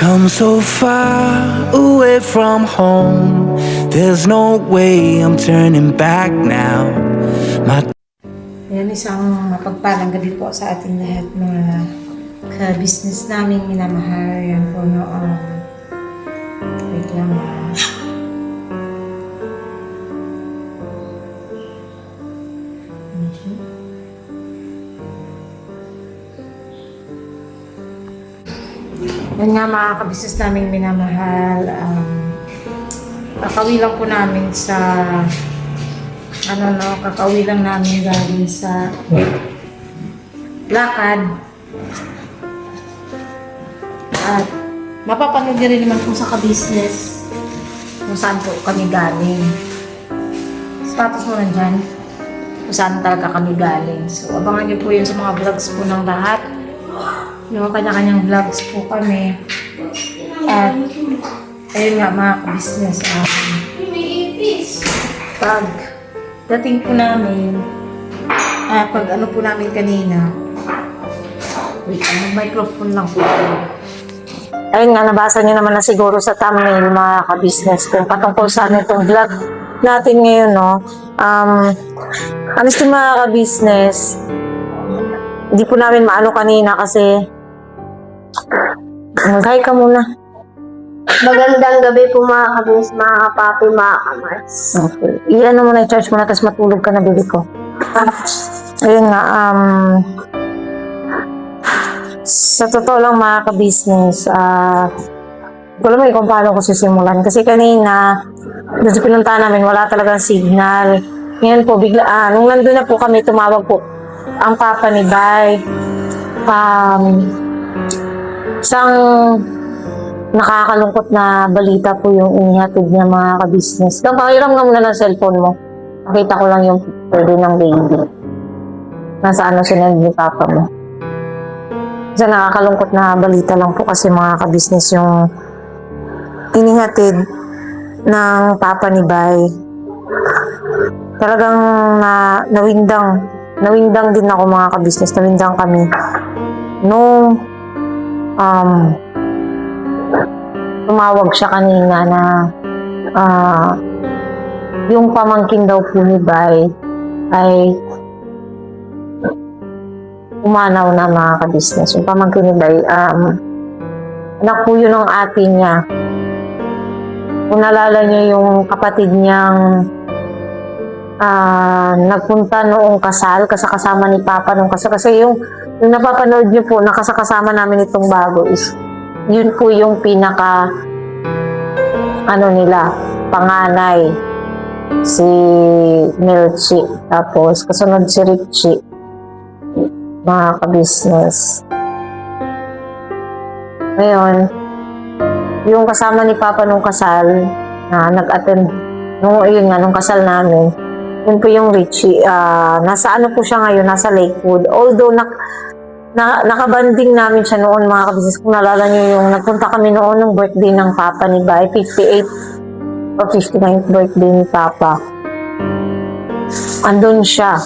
come so far away from home. There's no way I'm turning back now. Ayan, isang mapagpalang gabi po sa ating lahat mga ka-business namin minamahal. Ayan po noong wait lang Yan nga mga ka-business namin minamahal. Kakawi lang po namin sa kakauwi lang namin galing sa lakad. At mapapanood niyo rin naman po sa ka-business kung saan po kami galing. Status mo nandyan kung saan talaga kami galing. So abangan niyo po yun sa mga vlogs po ng lahat. Yung kanya-kanyang vlogs po kami. At ayun nga mga ka-business, pag dating po namin, pag ano po namin kanina, wait, mag-microphone lang po. Ayun nga, nabasa niyo naman na siguro sa thumbnail mga ka-business kung patungkol saan itong vlog natin ngayon, no? Honestly mga ka-business, hindi po namin maano kanina kasi mag-hi ka muna. Magandang gabi po mga kabis, mga kapapi, mga kamars. Okay. Iyan mo na, i-charge mo na, tapos matulog ka na, baby ko. Ayun nga, sa totoo lang mga ka-business, ko alam kung paano ko sisimulan. Kasi kanina, doon sa pinuntahan namin, wala talagang signal. Ngayon po, bigla, nung nandun na po kami, tumawag po ang papa ni Bay. Isang nakakalungkot na balita po yung inihatid niya mga ka-business. Pakiram nga muna ng cellphone mo. Nakita ko lang yung pwede ng baby. Nasaan na sinunod ni papa mo. Isa nakakalungkot na balita lang po kasi mga ka-business yung inihatid ng papa ni Bay. Talagang nawindang din ako mga ka-business. Nawindang kami. Nung tumawag siya kanina na yung pamangkin daw po ni Bay ay umanaw na mga ka-business. Yung pamangkin ni Bay, anak po yun ng ate niya. Kung nalala niyo yung kapatid niyang nagpunta noong kasal, kasama ni Papa nung kasal. Kasi yung napapanood niyo po, nakasama namin itong bago is yun po yung pinaka panganay, si Melchi, tapos kasunod si Richie, mga ka-business. Ngayon, yung kasama ni Papa nung kasal na nag-attend nung kasal namin, yun po yung Richie. Nasa ano po siya ngayon, nasa Lakewood, although nakabanding namin siya noon mga ka-business. Kung nalala niyo yung nagpunta kami noon ng birthday ng papa ni Bay, 58 or 59th birthday ni Papa. Andun siya,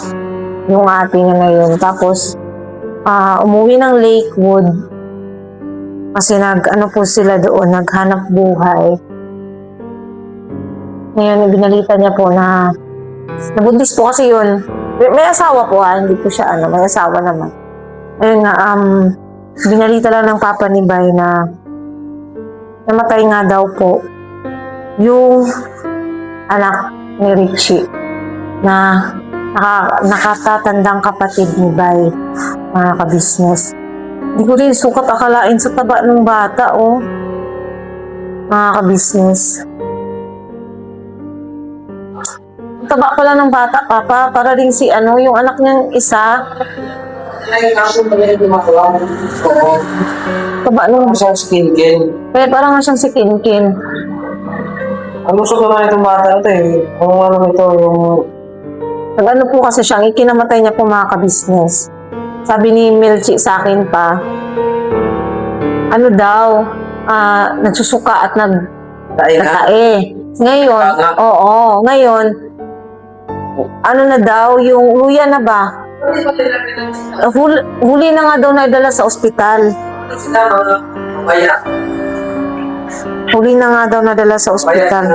yung ate niya ngayon. Tapos, umuwi ng Lakewood kasi po sila doon, naghanap buhay. Ngayon, binalita niya po na nabuntis po kasi yun. May asawa po hindi po siya may asawa naman. Ayun nga, binalita lang ng papa ni Bay na namatay nga daw po yung anak ni Richie na nakatatandang kapatid ni Bay, mga ka-business. Hindi ko rin sukat akalain sa taba ng bata, mga ka-business. Taba pala ng bata, papa, para rin si yung anak niyang isa. Taba nung siyang si Kinkin. Kaya parang nga siyang si Kinkin. Ang gusto ko na itong bata ito Kung ito yung... Nag po kasi siyang ikinamatay niya po mga ka-business. Sabi ni Melchi sa akin pa, nagsusuka at nagtae. Ngayon, ngayon, na daw, yung luya na ba? Huli na nga daw naidala sa ospital. Huli na nga daw nadala sa ospital.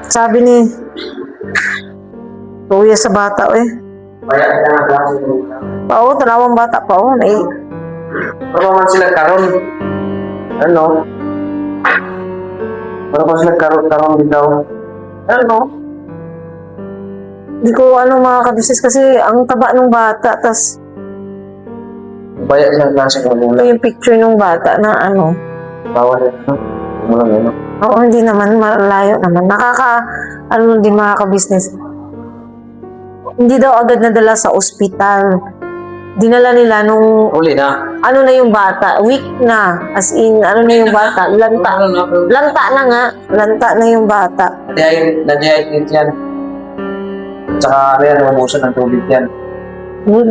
Sabi ni Kuya sa bata, eh. Oo, talawang bata pa, oh. Ano man sila karon? Ano? Ano man sila karon bitaw? Ano? Hindi ko mga kabisnes kasi ang taba ng bata, tas Baya siya nasa ito kanila. yung picture ng bata na Bawal yan, no? Wala yan, no? Oo, hindi naman, malayo naman. Din mga kabisnes. Hindi daw agad nadala sa ospital. Dinala nila nung, Uli na. na yung bata, weak na. As in, na yung bata, lanta. Lanta na nga, lanta na yung bata. Na-dehydrate yan. Tsaka ano yan, umusan ng tubig yan.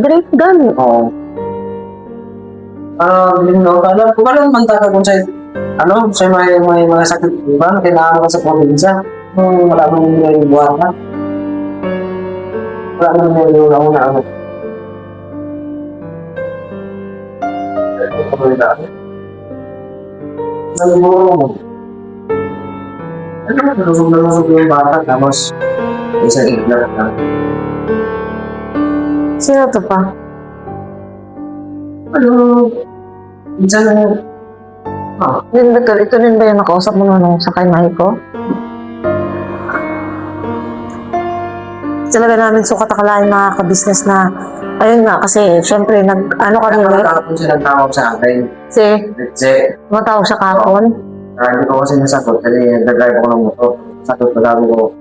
Great gun. Oo. Hindi mo alam. Kung ano man taka kung sa'yo, sa may mga sakit, di ba? Kailangan ka sa probinsya. Wala mo yung buwata. Wala mo yung una-una. Naliburo mo. Naliburo yung bata, tapos isang iglap na. Sino to pa? Minsan Yun ba ito din ba yung nakausap mo nung sa kay Maiko? Talaga namin sukat akalain mga kabisnes na ayun nga kasi syempre kami nakakapon siya nagtawag sa akin. Kasi, matawag siya kahapon. hindi ko kasi nasagot kasi nag-drive ako ng motor. Sagot na sabi ko,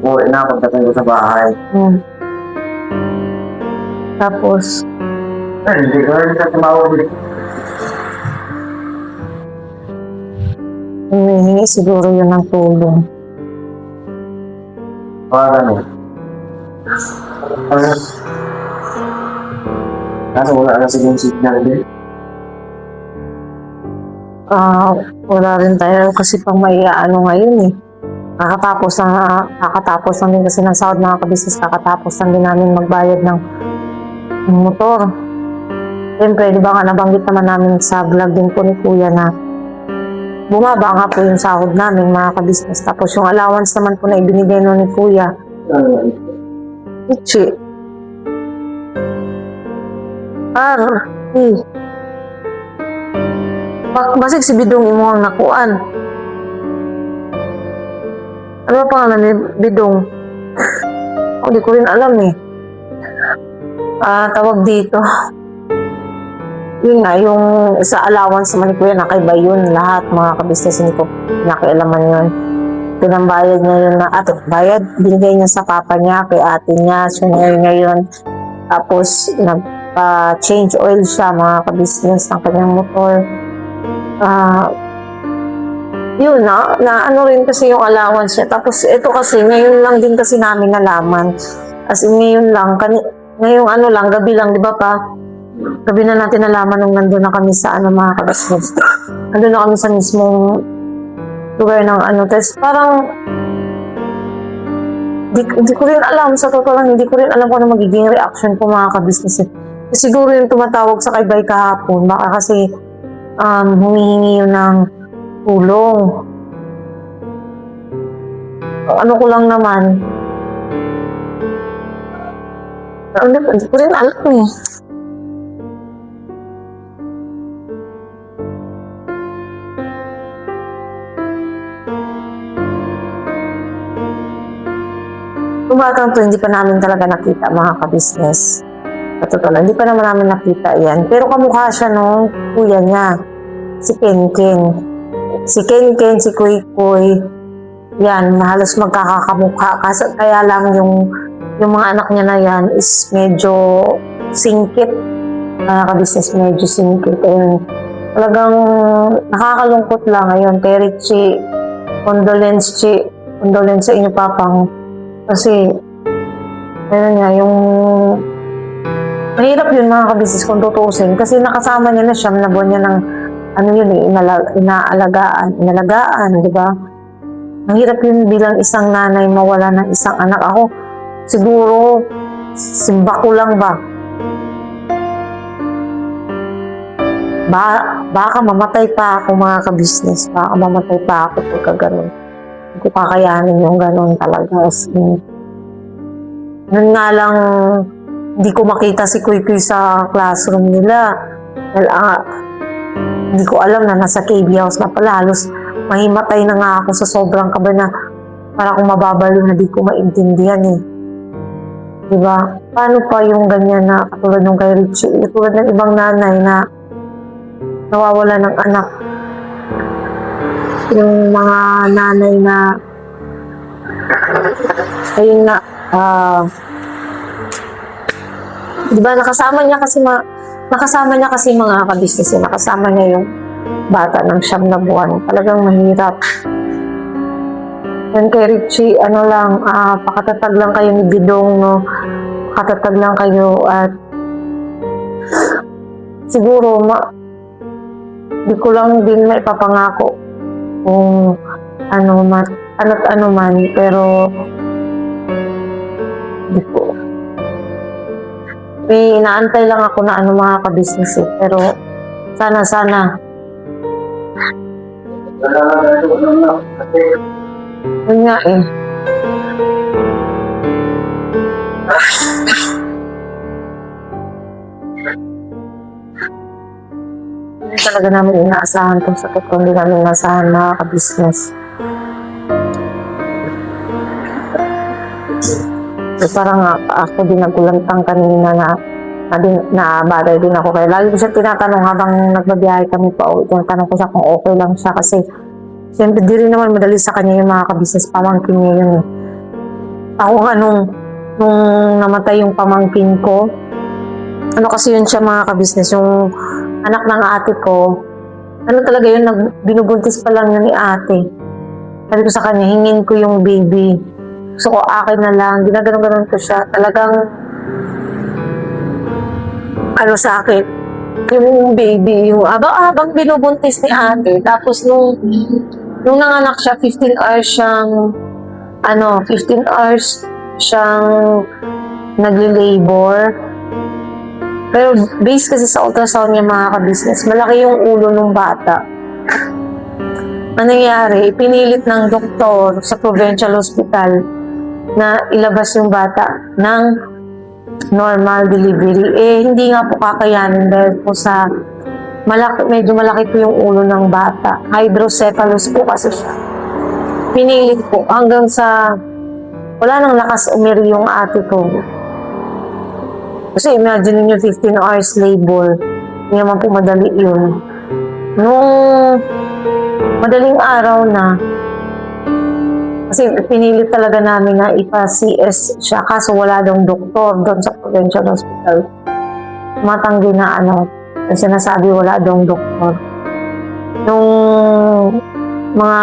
uwi na pagdating ko sa bahay. Tapos Hindi ko rin siya tumawag ulit. humihingi siguro yun ng tulong. Ano? Kaso wala na sigong signal din. Wala rin tayo kasi pang ngayon eh. Kakatapos lang din kasi ng sahod mga kabisnes, kakatapos lang din namin magbayad ng motor. Siyempre, di ba nga nabanggit naman namin sa vlog din po ni Kuya na bumaba nga po yung sahod namin mga kabisnes. Tapos yung allowance naman po na ibinigay nun ni Kuya, Ichi. Basig si Bidong imo ang nakuan. Ano ba pangalan ni Bidong? Hindi ko rin alam eh. Tawag dito. Yun nga, yung sa allowance naman ni Kuya, nakaiba yun lahat mga kabisnes ko. Nakialaman yun. Pinambayad niya yun bayad, binigay niya sa papa niya, kay ate niya, sunay niya yun. Tapos, nagpa-change oil siya mga kabisnes ng kanyang motor. Yun na rin kasi yung allowance niya. Tapos, ito kasi, ngayon lang din kasi namin nalaman. As in, ngayon lang, ngayong gabi lang, di ba pa? Gabi na natin nalaman nung nandun na kami sa mga kabisnes. Nandun na kami sa mismong lugar ng Tapos parang hindi ko rin alam, sa totoo lang, hindi ko rin alam kung ano magiging reaction ko mga kabisnes. Siguro yung tumatawag sa kaybay kahapon, baka kasi humihingi yun ng tulong. Ano ko lang naman, hindi ko rin alam eh. Tumatang to, hindi pa namin talaga nakita mga kabisnes. Totoo lang, hindi pa naman namin nakita yan. Pero kamukha siya nung kuya niya, si Kenken. Si Kenken, si Kuy Kuy, yan, halos magkakakamukha. Kaya lang yung mga anak niya na yan is medyo singkit. Mga kabisnes, medyo singkit. And talagang nakakalungkot lang ngayon. Kay Richie, condolence sa inyo papang. Kasi, yung mahirap yun mga kabisnes kung tutusin. Kasi nakasama niya na siya, nabuhan niya ng inalagaan, di ba? Mahirap yun bilang isang nanay mawala ng isang anak. Ako, siguro, simba ko lang ba? Baka mamatay pa ako mga ka-business. Baka mamatay pa ako pagka ganun. Hindi ko kakayanin yung ganun talaga. As in, nun nga lang, hindi ko makita si Kuy Kuy sa classroom nila. Dahil hindi ko alam na nasa KB house na pala. Halos mahimatay na nga ako sa sobrang kaba na para kung mababalo na di ko maintindihan eh. Diba? Paano pa yung ganyan na katulad ng kay Richie? Katulad ng ibang nanay na nawawala ng anak. Yung mga nanay na ayun nga diba nakasama niya kasi mga ka-business eh. Nakasama niya yung bata ng 9 na buwan. Talagang mahirap. Yan kay Richie, pakatatag lang kayo ni Bidong, no? Pakatatag lang kayo at siguro, di ko lang din maipapangako kung ano't ano man, pero di ko. May inaantay lang ako na mga ka-business eh, pero sana. Yun nga eh. Hindi talaga namin inaasahan itong sakit ko. Hindi namin inaasahan mga ka-business. So parang ako din nagulantang kanina na batay din ako. Kaya lagi ko siya tinatanong habang nagbabiyahe kami pa uwi. Tinatanong ko siya kung okay lang siya kasi siyempre di rin naman madali sa kanya yung mga ka-business, pamangkin niya yun. Ako nga nung namatay yung pamangkin ko, kasi yun siya mga ka-business, yung anak ng ate ko, talaga yun, binubuntis pa lang yun ni ate. Sabi ko sa kanya, hingin ko yung baby. Gusto ko akin na lang, ginaganon-ganon ko siya. Talagang, sa akin, yung baby, yung habang binubuntis ni ate, tapos nung nanganak siya, 15 hours siyang nagli-labor. Pero based kasi sa ultrasound niya mga ka-business, malaki yung ulo ng bata. Ang nangyari, pinilit ng doktor sa Provincial Hospital na ilabas yung bata ng normal delivery. Hindi nga po kakayanin dahil po sa medyo malaki po yung ulo ng bata. Hydrocephalus po kasi siya. Pinilit po hanggang sa wala nang lakas umiri yung ate ko. Kasi imagine niyo 15 hours labor. Hindi naman po madali yun. Nung madaling araw na, kasi pinilit talaga namin na ipa-CS siya kaso wala daw doktor doon sa Provincial Hospital. Matanggi na sinasabi wala daw doktor. Nung mga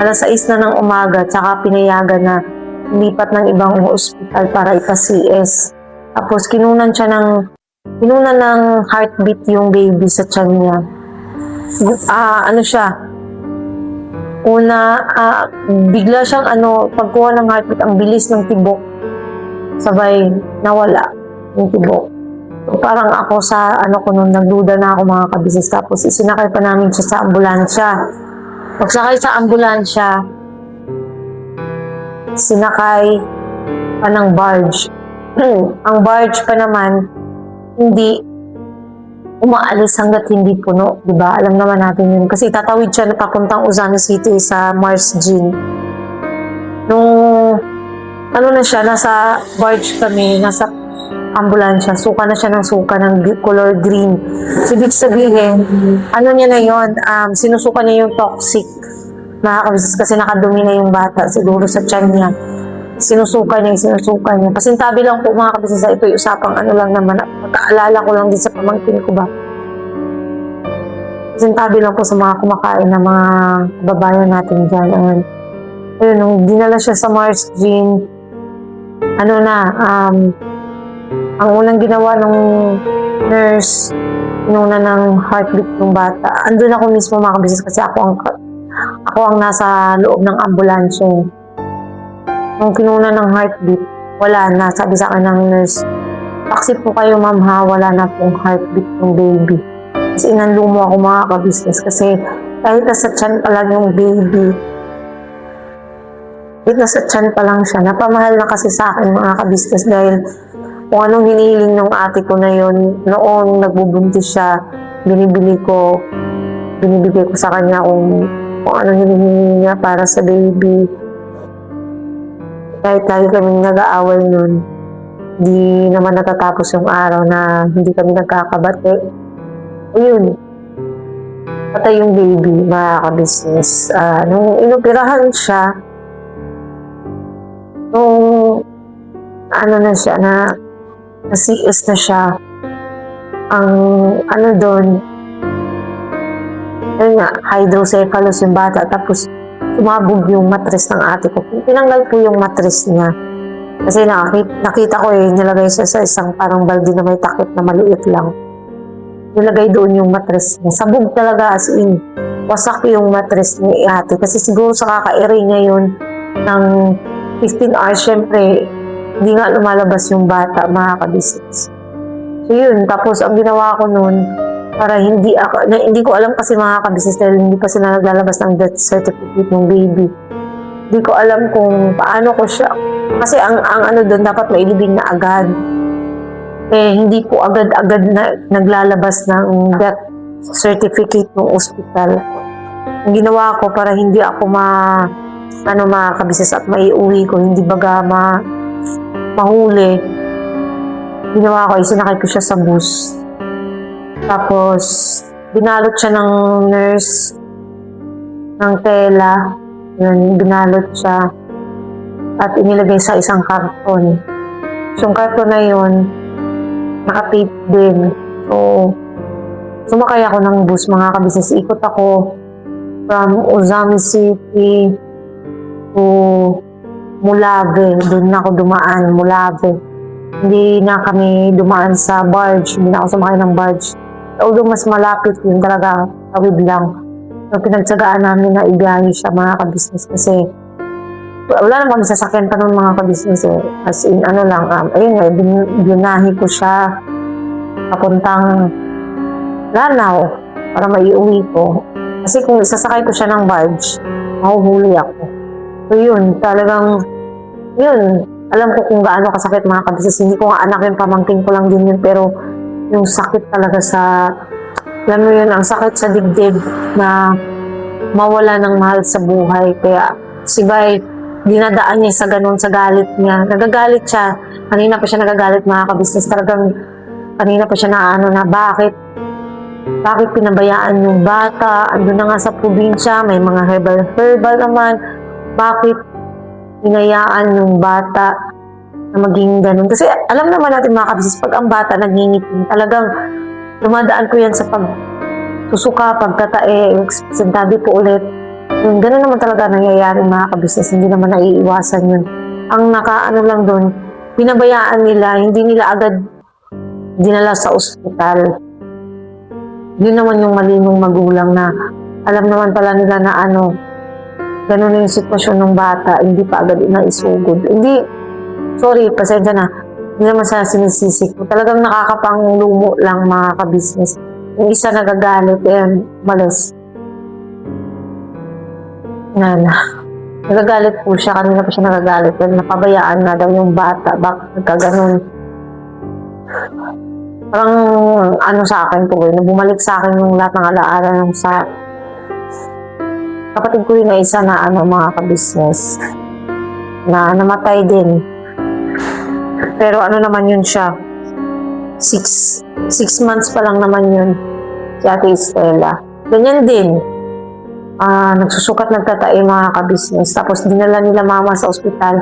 alas 6 na ng umaga, tsaka pinayagan na lipat ng ibang hospital para ipa-CS. Tapos kinunan ng heartbeat yung baby sa tiyan niya. Bigla siyang pagkuha ng heartbeat, ang bilis ng tibok. Sabay, nawala yung tibok. So, parang ako sa nagduda na ako mga ka-business. Tapos isinakay pa namin siya sa ambulansya. Pagsakay sa ambulansya, sinakay pa ng barge. Ang barge pa naman, hindi umaalis hanggat hindi puno, di ba? Alam naman natin yun. Kasi tatawid siya na papuntang Uzani City sa Mars Jean. Nung na siya, nasa barge kami, nasa ambulansya, suka na siya ng suka ng color green. So, ibig sabihin, niya na yun, sinusuka niya yung toxic na kasi nakadumi na yung bata, siguro sa tiyan niya. Sinusuka niya. Pasintabi lang po mga kabisnes, ito yung usapang lang naman, pagkaalala ko lang din sa pamangkin ko ba. Pasintabi lang po sa mga kumakain na mga babayan natin dyan. Ayun, nung dinala siya sa Mars Jean, ang unang ginawa ng nurse, inuna ng heartbeat ng bata. Andun ako mismo mga kabisnes kasi ako ang nasa loob ng ambulansya. Nung kinuna ng heartbeat, wala na. Sabi sa akin ng nurse, "Taxi po kayo ma'am ha, wala na pong heartbeat ng baby." Kasi inanlumo ako mga ka-business kasi kahit nasa tiyan pa lang yung baby, kahit nasa tiyan pa lang siya, napamahal na kasi sa akin mga ka-business dahil kung anong hinihiling ng ate ko na yun, noong nagbubuntis siya, binibigay ko sa kanya kung anong hinihingi niya para sa baby. Kahit lagi kaming nag-aaway nun, di naman natatapos yung araw na hindi kami nagkakabate. Ayun, patay yung baby, mga ka-business. Nung inoperahan siya, nung ano na siya, na CS na siya, ang ano doon, yun nga, hydrocephalus yung bata, tapos sumabog yung matres ng ate ko. Tinanggal po yung matres niya. Kasi nakita ko nilagay siya sa isang parang balde na may takip na maliit lang. Nilagay doon yung matres niya. Sabog talaga, as in, wasak yung matres ni ate. Kasi siguro sa kaka-ere niya yun ng 15 hours, syempre, hindi nga lumalabas yung bata, mga ka-business. So yun, tapos ang ginawa ko noon, para hindi ko alam kasi mga ka-business dahil hindi pa sila naglalabas ng death certificate ng baby. Hindi ko alam kung paano ko siya, kasi ang ano doon, dapat mailibing na agad. Hindi po agad-agad na naglalabas ng death certificate ng ospital. Ang ginawa ko para hindi ako mga ka-business at maiuwi ko, hindi baga mahuli. Ginawa ko, isinakay ko siya sa bus. Tapos, binalot siya ng nurse ng tela. Yun, binalot siya. At inilagay sa isang karton. So, yung karton na yun, naka-tape din. So, sumakay ako ng bus, mga ka-business. Ikot ako from Ozami City to Mulave. Doon na ako dumaan, Mulave. Hindi na kami dumaan sa barge. Hindi na ako sumakay ng barge. Although mas malapit yun talaga, tawid lang. So, pinagtsagaan namin na ibiyahe siya, mga ka-business, kasi wala naman kami sasakyan pa ng mga ka-business As in, ano lang, ayun nga, binahi ko siya papuntang Lanao para maiuwi ko. Kasi kung isasakay ko siya ng barge, mahuhuli ako. So yun, talagang, yun, alam ko kung gaano kasakit, mga ka-business. Hindi ko nga anak yun, pamangkin ko lang din yun, pero yung sakit talaga sa, alam mo yun, ang sakit sa dibdib na mawala ng mahal sa buhay. Kaya si Bay, dinadaan niya sa ganun, sa galit niya. Nagagalit siya. Kanina pa siya nagagalit, mga ka-business. Talagang kanina pa siya na bakit pinabayaan yung bata? Andun na nga sa probinsya, may mga herbal naman. Bakit hinayaan yung bata na maging ganun? Kasi alam naman natin, mga ka-business, pag ang bata nagngingipin, talagang dumadaan ko yan sa pagsusuka, pagtatae, sinabi po ulit. Yung ganun naman talaga nangyayari, mga ka-business, hindi naman naiiwasan yun. Ang nakaano lang doon, pinabayaan nila, hindi nila agad dinala sa ospital. Yun naman yung malinong magulang na alam naman pala nila na ganun yung sitwasyon ng bata, hindi pa agad naisugod. Hindi, sorry, pasensya na, hindi naman sa sinisisi ko. Talagang nakakapanglumo lang, mga ka-business. Yung isa nagagalit, malas. Nagagalit po siya, kanina pa siya nagagalit. Napabayaan na daw yung bata, bakit nagkaganon. Parang sa akin po, bumalik sa akin yung lahat ng alaala ng sa kapatid ko yun na isa na mga ka-business na namatay din. Pero naman yun siya, 6 months pa lang naman yun, si Ate Estela. Ganyan din, nagsusukat, nagtatae, mga ka-business. Tapos dinala nila mama sa ospital.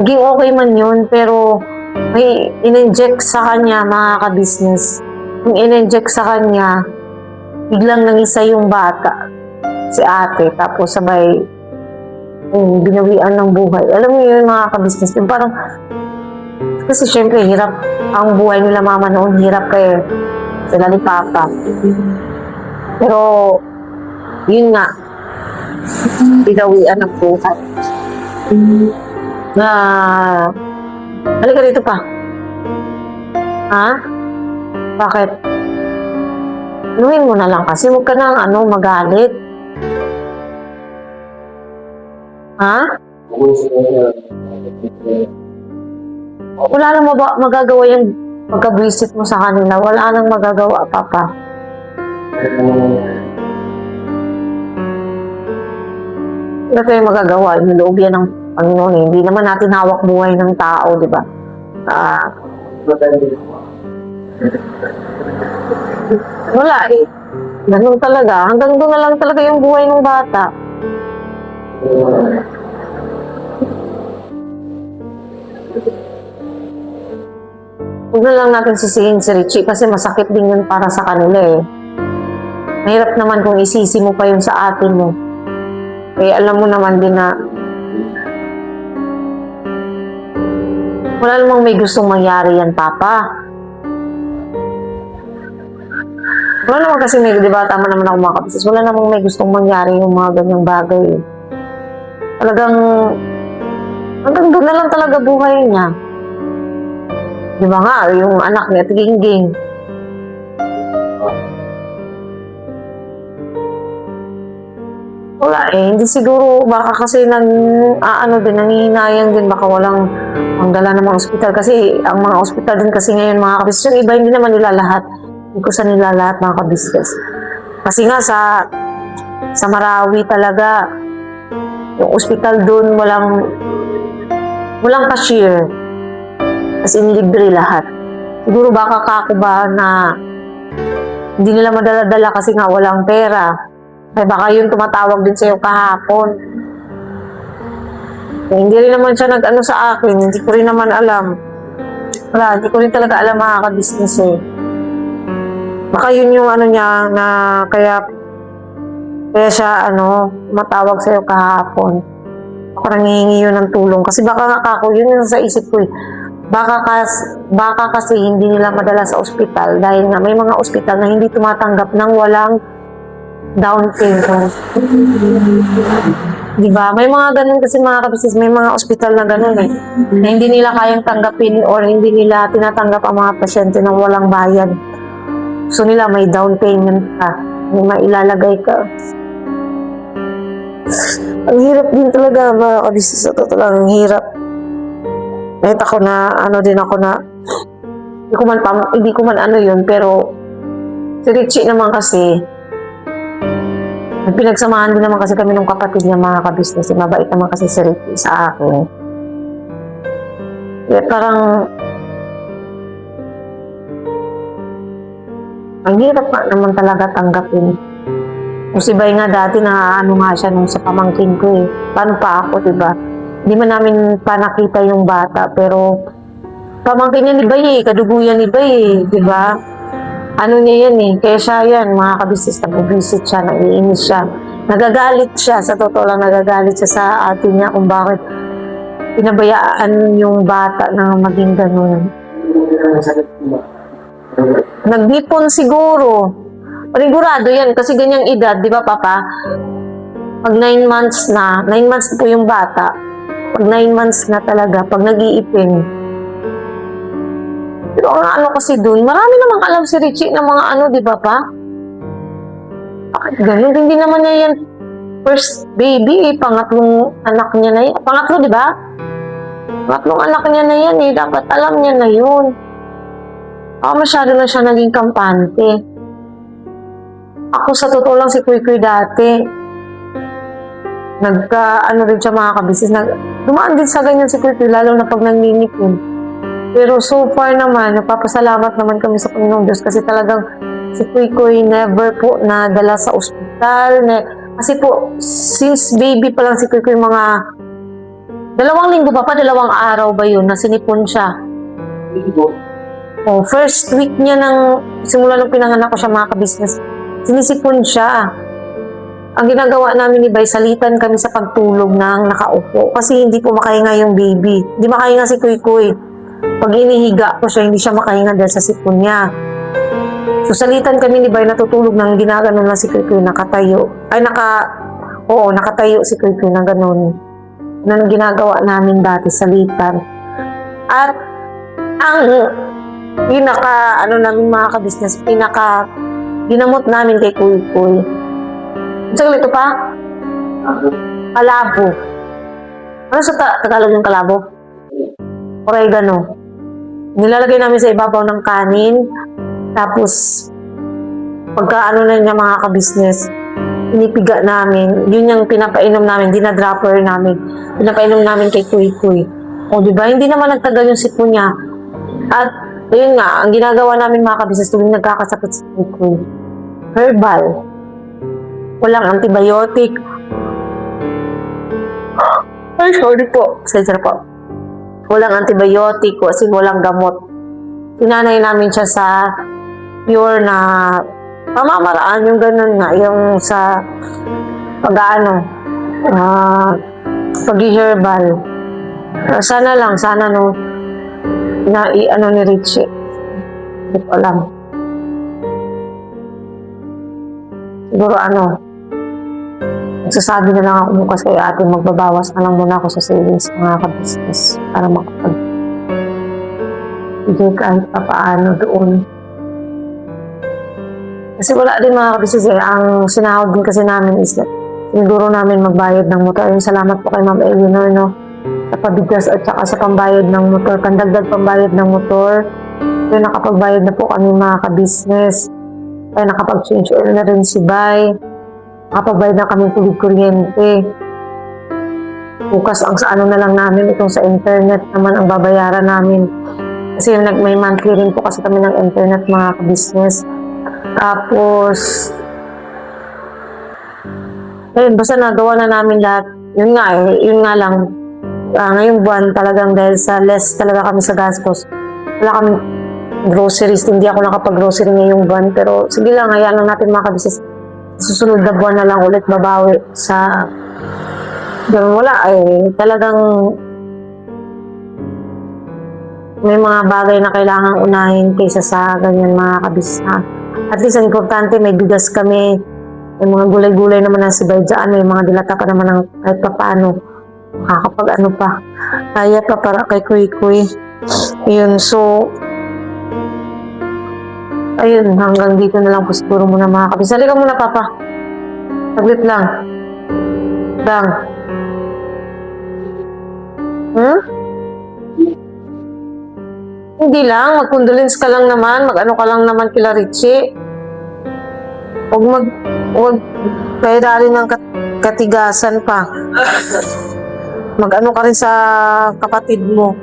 Naging okay man yun, pero may in-inject sa kanya, mga ka-business. Yung in-inject sa kanya, biglang nangisa yung bata, si ate. Tapos sabay, binawian ng buhay. Alam mo yun, mga ka-business, yung parang, kasi syempre, hirap ang buhay nila mama noon, hirap kayo sila ni papa. Pero, yun nga, binawian ng buhay. Halika dito pa. Ha? Bakit? Inuin mo na lang kasi huwag ka nang magalit. Ha? Wala nang magagawa yung pagka-visit mo sa kanila. Wala nang magagawa, Papa. Wala tayong magagawa. Iniloob yan ng Panginoon eh. Hindi naman natin hawak buhay ng tao, di ba? Wala eh. Ganun talaga. Hanggang doon na lang talaga yung buhay ng bata. Huwag na lang natin sisihin si Richie kasi masakit din yun para sa kanila eh. Mahirap naman kung isisi mo pa yun sa atin mo. Eh, alam mo naman din na wala namang may gustong mangyari yan, Papa. Wala naman kasi may, di ba, tama naman ako mga kapisas, wala namang may gustong mangyari yung mga ganyang bagay. Talagang, hanggang doon na lang talaga buhay niya. Di ba nga, yung anak niya, Tinging. Wala eh, hindi siguro, baka kasi nangihinayang din, baka walang ang dala ng mga ospital. Kasi, ang mga ospital din kasi ngayon, mga kabisnes, yung iba hindi naman nila lahat. Hindi ko sa nila lahat, mga kabisnes. Kasi nga, sa Marawi talaga, yung ospital doon, walang cashier. As in, libre lahat. Siguro baka kako ba na hindi nila madala-dala kasi nga walang pera. Ay baka yun tumatawag din sa'yo kahapon. Eh, hindi rin naman siya nag-ano sa akin. Hindi ko rin naman alam. Wala, hindi ko rin talaga alam mga ka-business eh. Baka yun yung niya na kaya siya matawag sa'yo kahapon. Parang hihingi yun ng tulong. Kasi baka nga kako, yun yung sa isip ko eh. Baka kasi hindi nila madala sa ospital dahil nga may mga ospital na hindi tumatanggap ng walang down payment. Diba? May mga ganun kasi mga kabisnes, may mga ospital na ganun eh. Na hindi nila kayang tanggapin or hindi nila tinatanggap ang mga pasyente ng walang bayad. So nila may down payment ka. May mailalagay ka. Ang hirap din talaga mga kabisnes. Sa totoo lang, ang hirap. Kahit ako na, hindi ko man yun, pero si Richie naman kasi, pinagsamahan din naman kasi kami ng kapatid niya mga kabisnes. Mabait naman kasi si Richie sa akin. Kaya parang, ang hirap naman talaga tanggapin. Kung si Bay nga dati nga siya nung sa pamangkin ko eh. Paano pa ako, diba? Hindi man namin pa nakita yung bata, pero pamangkin niya ni Bay eh, kaduguyan ni Bay eh, di ba? Ano niya yan eh, kaya siya yan, mga kabisnes, nag-visit siya, naiinis siya, nagagalit siya, sa totoo lang nagagalit siya sa atin niya kung bakit pinabayaan yung bata na maging ganun. Nagnipon siguro. Panigurado yan, kasi ganyang edad, di ba Papa? Pag 9 months po yung bata, pag 9 months na talaga, pag nag-iipin. Pero ang kasi dun, marami namang alam si Richie ng mga di ba pa? Bakit ganun? Hindi naman niya yan first baby, pangatlong anak niya na yan. Pangatlo, di ba? Pangatlong anak niya na yan eh. Dapat alam niya na yun. Masyado na siya naging kampante. Ako sa totoo lang si Kuy dati. Rin siya mga kabisnes. Dumaan din sa ganyan si Kuy, lalo na pag nangingipin. Pero so far naman, nagpapasalamat naman kami sa Panginoong Diyos kasi talagang si Kuy never po nadala sa ospital. Kasi po, since baby pa lang si Kuy mga 2 linggo pa, 2 araw ba yun, na sinipon siya. First week niya simula nung pinanganak ko siya mga kabisnes, sinisipon siya. Ang ginagawa namin ni Bay, salitan kami sa pagtulog ng nakaupo. Kasi hindi po makahinga yung baby. Hindi makahinga si Kuy. Pag inihiga ko siya, hindi siya makahinga dahil sa sipon niya. So, salitan kami ni Bay, natutulog ng ginagano na si Kuy nakatayo. Nakatayo si Kuy na ganun. Ano ginagawa namin dati, salitan. At, ang namin mga kabisnes, ginamot namin kay Kuy Kuy. Saglit ito pa? Kalabo. Ano sa Tagalog yung kalabo? Oregano. Nilalagay namin sa ibabaw ng kanin. Tapos, pagka ano na niya mga ka-business, pinipiga namin. Yun yung pinapainom namin, dinadropper namin. Pinapainom namin kay Kuy Kuy. O, di ba? Hindi naman nagtagal yung sipon niya. At, yun nga, ang ginagawa namin mga ka-business tuwing nagkakasakit si Kuy Kuy. Herbal. Walang antibiotic. Ay, sorry po. Sorry po. Walang antibiotic kasi walang gamot. Tinanay namin siya sa pure na pamamaraan, yung ganun nga, yung sa pag-ano, pag-herbal. Sana no, na i-ano ni Richie. Hindi ko alam. Siguro magsasabi na lang ako bukas kay ate, magbabawas na lang muna ako sa savings mga ka-business para makapag-bigay kahit pa paano doon. Kasi wala din mga ka-business ang sinahod din kasi namin is that siniguro namin magbayad ng motor. Ayun, salamat po kay Ma'am Eleanor, no, sa pabigas at saka sa pambayad ng motor, pandagdag pambayad ng motor. Kaya nakapagbayad na po kami mga ka-business. Kaya nakapag-change oil na rin si Bay. Nakapagbayad na kami tubig kuryente. Bukas ang sa na lang namin, itong sa internet naman ang babayaran namin. Kasi may monthly rin po kasi kami ng internet mga ka-business. Tapos, ayun, basta nagawa na namin lahat. Yun nga lang. Ngayong buwan talagang dahil sa less talaga kami sa gastos. Wala kami groceries. Hindi ako nakapag-grocery ngayong buwan. Pero sige lang, hayaan lang natin mga ka-business. Susunod na buwan na lang ulit babawi sa ganun. Wala talagang may mga bagay na kailangang unahin kaysa sa ganyan mga kabisna. At least ang importante may bigas kami, may mga gulay-gulay naman na si Bay dyan, may mga dilata pa naman ng kahit pa paano makakapag pa kaya pa para kay Kuy Kuy. Yun, so ayun, hanggang dito na lang po siguro muna mga kabis. Halika muna, Papa. Saglit lang. Dang. Hindi lang. Mag-condolence ka lang naman. Mag-ano ka lang naman kila Richie. Huwag kairali ng katigasan pa. Mag-ano ka rin sa kapatid mo.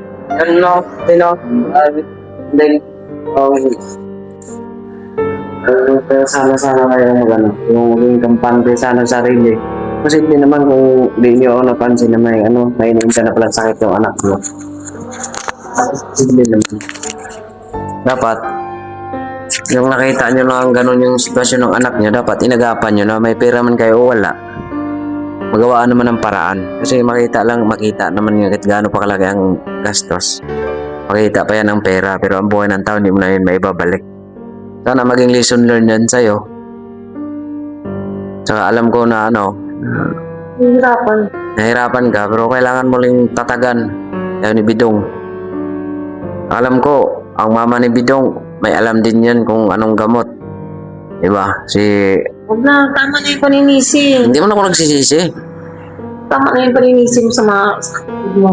Pero sana kayo yung maging kampante sana sa sarili. Kasi hindi naman kung hindi nyo ako napansin na may iniinta na palang sakit yung anak mo. Hindi naman. Dapat, yung nakita nyo lang ganun yung sitwasyon ng anak nyo, dapat inagapan nyo na may pera man kayo o wala. Magawaan naman ng paraan. Kasi makita naman yung kahit gaano pa kalaki ang gastos. Makita pa yan ang pera, pero ang buhay ng tao hindi mo na yun maibabalik. Sana maging lesson learned yan sa'yo. Tsaka alam ko na nahirapan ka, pero kailangan mo ring tatagan. Kaya ni Bidong. Alam ko, ang mama ni Bidong, may alam din yan kung anong gamot. Diba? Huwag na, tama na yung paninisi. Hindi mo na ako nagsisisi. Tama na yung paninisi mo sa mga kapatid mo.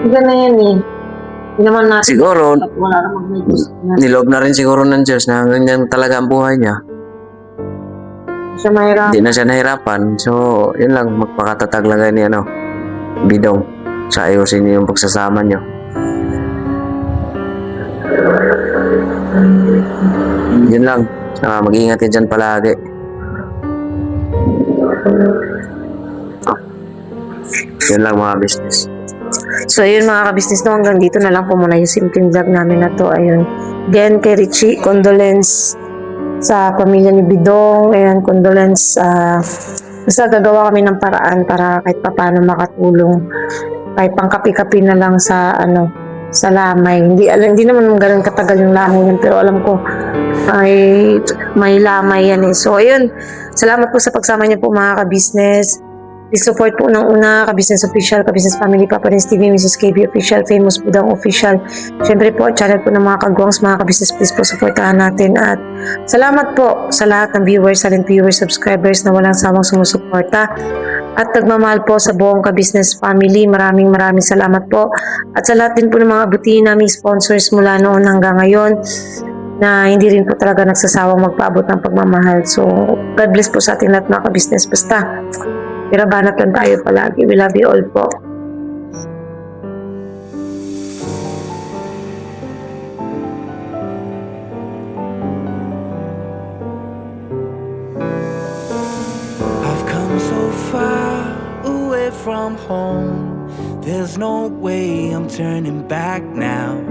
Hindi na yan Hindi naman natin. Siguro, wala namang may gusto na. niloob na rin siguro ng Diyos na ganyan talaga ang buhay niya. Siya mahirap. Hindi na siya nahirapan. So, yun lang, magpakatatag lang kayo ni Bidong. Sa ayusin niyo yung pagsasama niyo. Yun lang. Mag-iingat kayo dyan palagi. Yun lang mga business. So, ayun mga ka-business, no, hanggang dito na lang po muna yung simpleng vlog namin na to. Ayun. Again, kay Richie, condolence sa pamilya ni Bidong. Ayun, condolence. Basta gagawa kami ng paraan para kahit pa paano makatulong. Kahit pang kapi-kapi na lang sa sa lamay. Hindi naman ganun katagal yung lamay yan, pero alam ko may lamay yan So, ayun. Salamat po sa pagsama niyo po mga ka-business. Please support po unang-una, Ka-Business Official, Ka-Business Family, Papa Dins TV, Mrs. KB Official, Famous Budang Official. Siyempre po, channel po ng mga kagwangs, mga ka-business, please po supportahan natin. At salamat po sa lahat ng viewers, silent viewers, subscribers na walang sawang sumusuporta. At nagmamahal po sa buong Ka-Business Family. Maraming salamat po. At sa lahat din po ng mga butihin naming sponsors mula noon hanggang ngayon na hindi rin po talaga nagsasawang magpaabot ng pagmamahal. So, God bless po sa ating lahat mga ka-business. Basta, birabanat lang tayo palagi. We love you all po. I've come so far away from home. There's no way I'm turning back now.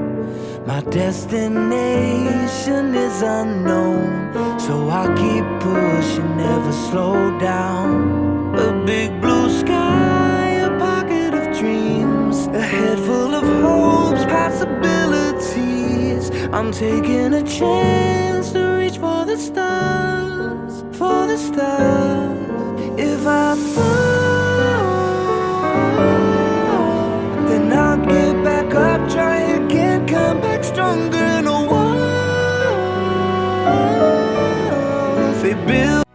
My destination is unknown, so I keep pushing, never slow down. A big blue sky, a pocket of dreams, a head full of hopes, possibilities. I'm taking a chance to reach for the stars, for the stars. If I fall, then I'll get back up, try again, come back stronger in a while. They build